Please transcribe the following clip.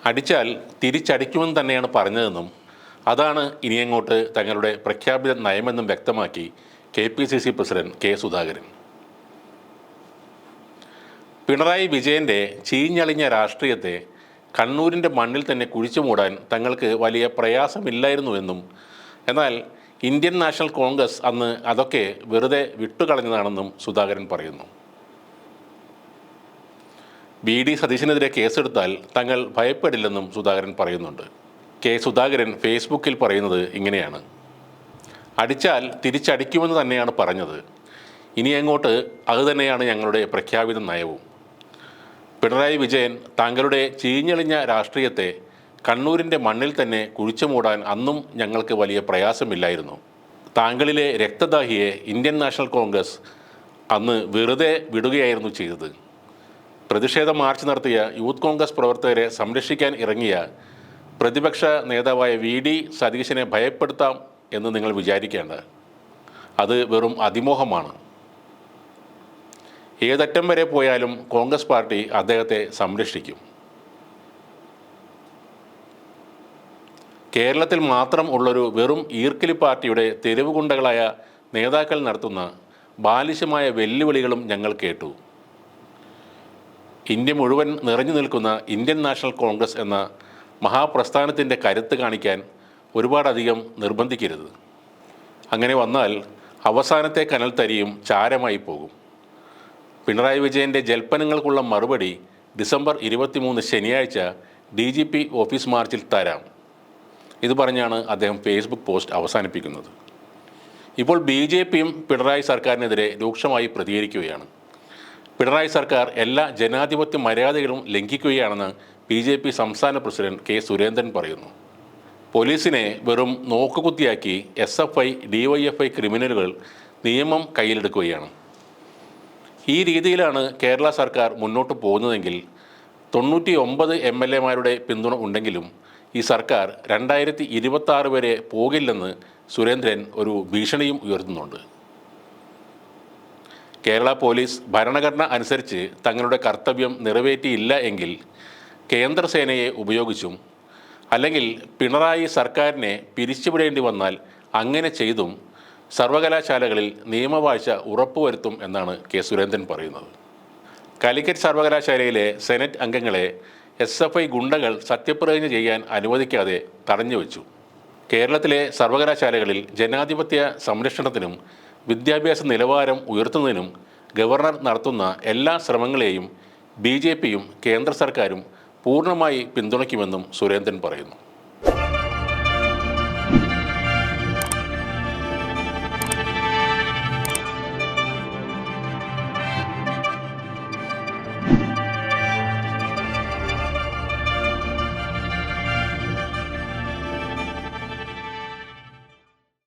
അടിച്ചാൽ തിരിച്ചടിക്കുമെന്ന് തന്നെയാണ് പറഞ്ഞതെന്നും അതാണ് ഇനിയങ്ങോട്ട് തങ്ങളുടെ പ്രഖ്യാപിത നയമെന്നും വ്യക്തമാക്കി KPCC president K Sudhakaran. Pinarayi വിജയൻ്റെ ചീഞ്ഞളിഞ്ഞ രാഷ്ട്രീയത്തെ കണ്ണൂരിൻ്റെ മണ്ണിൽ തന്നെ കുഴിച്ചു മൂടാൻ തങ്ങൾക്ക് വലിയ പ്രയാസമില്ലായിരുന്നുവെന്നും എന്നാൽ ഇന്ത്യൻ നാഷണൽ കോൺഗ്രസ് അന്ന് അതൊക്കെ വെറുതെ വിട്ടുകളഞ്ഞതാണെന്നും സുധാകരൻ പറയുന്നു. BD സതീശനെതിരെ കേസെടുത്താൽ തങ്ങൾ ഭയപ്പെടില്ലെന്നും സുധാകരൻ പറയുന്നുണ്ട്. കെ സുധാകരൻ ഫേസ്ബുക്കിൽ പറയുന്നത് ഇങ്ങനെയാണ്: അടിച്ചാൽ തിരിച്ചടിക്കുമെന്ന് തന്നെയാണ് പറഞ്ഞത്. ഇനി അങ്ങോട്ട് അതുതന്നെയാണ് ഞങ്ങളുടെ പ്രഖ്യാപിത നയവും. പിണറായി വിജയൻ താങ്കളുടെ ചീഞ്ഞളിഞ്ഞ രാഷ്ട്രീയത്തെ കണ്ണൂരിൻ്റെ മണ്ണിൽ തന്നെ കുഴിച്ചു മൂടാൻ അന്നും ഞങ്ങൾക്ക് വലിയ പ്രയാസമില്ലായിരുന്നു. താങ്കളിലെ രക്തദാഹിയെ ഇന്ത്യൻ നാഷണൽ കോൺഗ്രസ് അന്ന് വെറുതെ വിടുകയായിരുന്നു ചെയ്തത്. പ്രതിഷേധ മാർച്ച് നടത്തിയ യൂത്ത് കോൺഗ്രസ് പ്രവർത്തകരെ സംരക്ഷിക്കാൻ ഇറങ്ങിയ പ്രതിപക്ഷ നേതാവായ VD സതീശനെ ഭയപ്പെടുത്താം എന്ന് നിങ്ങൾ വിചാരിക്കേണ്ട. അത് വെറും അതിമോഹമാണ്. ഏതറ്റം വരെ പോയാലും കോൺഗ്രസ് പാർട്ടി അദ്ദേഹത്തെ സംരക്ഷിക്കും. കേരളത്തിൽ മാത്രം ഉള്ളൊരു വെറും ഈർക്കിലി പാർട്ടിയുടെ തെരുവ് ഗുണ്ടകളായ നേതാക്കൾ നടത്തുന്ന ബാലിശമായ വെല്ലുവിളികളും ഞങ്ങൾ കേട്ടു. ഇന്ത്യ മുഴുവൻ നിറഞ്ഞു നിൽക്കുന്ന ഇന്ത്യൻ നാഷണൽ കോൺഗ്രസ് എന്ന മഹാപ്രസ്ഥാനത്തിൻ്റെ കരുത്ത് കാണിക്കാൻ ഒരുപാടധികം നിർബന്ധിക്കരുത്. അങ്ങനെ വന്നാൽ അവസാനത്തെ കനൽത്തരിയും ചാരമായി പോകും. പിണറായി വിജയൻ്റെ ജൽപ്പനങ്ങൾക്കുള്ള മറുപടി ഡിസംബർ 23 ശനിയാഴ്ച DGP ഓഫീസ് മാർച്ചിൽ തരാം. ഇത് പറഞ്ഞാണ് അദ്ദേഹം ഫേസ്ബുക്ക് പോസ്റ്റ് അവസാനിപ്പിക്കുന്നത്. ഇപ്പോൾ BJPയും പിണറായി സർക്കാരിനെതിരെ രൂക്ഷമായി പ്രതികരിക്കുകയാണ്. പിണറായി സർക്കാർ എല്ലാ ജനാധിപത്യ മര്യാദകളും ലംഘിക്കുകയാണെന്ന് BJP സംസ്ഥാന പ്രസിഡന്റ് കെ സുരേന്ദ്രൻ പറയുന്നു. പോലീസിനെ വെറും നോക്കുകുത്തിയാക്കി SFI, DYFI ക്രിമിനലുകൾ നിയമം കയ്യിലെടുക്കുകയാണ്. ഈ രീതിയിലാണ് കേരള സർക്കാർ മുന്നോട്ട് പോകുന്നതെങ്കിൽ 99 MLAമാരുടെ പിന്തുണ ഉണ്ടെങ്കിലും ഈ സർക്കാർ 2026 വരെ പോകില്ലെന്ന് സുരേന്ദ്രൻ ഒരു ഭീഷണിയും ഉയർത്തുന്നുണ്ട്. കേരള പോലീസ് ഭരണഘടന അനുസരിച്ച് തങ്ങളുടെ കർത്തവ്യം നിറവേറ്റിയില്ല എങ്കിൽ കേന്ദ്രസേനയെ ഉപയോഗിച്ചും അല്ലെങ്കിൽ പിണറായി സർക്കാരിനെ പിരിച്ചുവിടേണ്ടി വന്നാൽ അങ്ങനെ ചെയ്തും സർവകലാശാലകളിൽ നിയമവാഴ്ച ഉറപ്പുവരുത്തും എന്നാണ് കെ സുരേന്ദ്രൻ പറയുന്നത്. കാലിക്കറ്റ് സർവകലാശാലയിലെ സെനറ്റ് അംഗങ്ങളെ SFI ഗുണ്ടകൾ സത്യപ്രതിജ്ഞ ചെയ്യാൻ അനുവദിക്കാതെ തടഞ്ഞുവെച്ചു. കേരളത്തിലെ സർവകലാശാലകളിൽ ജനാധിപത്യ സംരക്ഷണത്തിനും വിദ്യാഭ്യാസ നിലവാരം ഉയർത്തുന്നതിനും ഗവർണർ നടത്തുന്ന എല്ലാ ശ്രമങ്ങളെയും BJPയും കേന്ദ്ര സർക്കാരും പൂർണ്ണമായി പിന്തുണയ്ക്കുമെന്നും സുരേന്ദ്രൻ പറയുന്നു.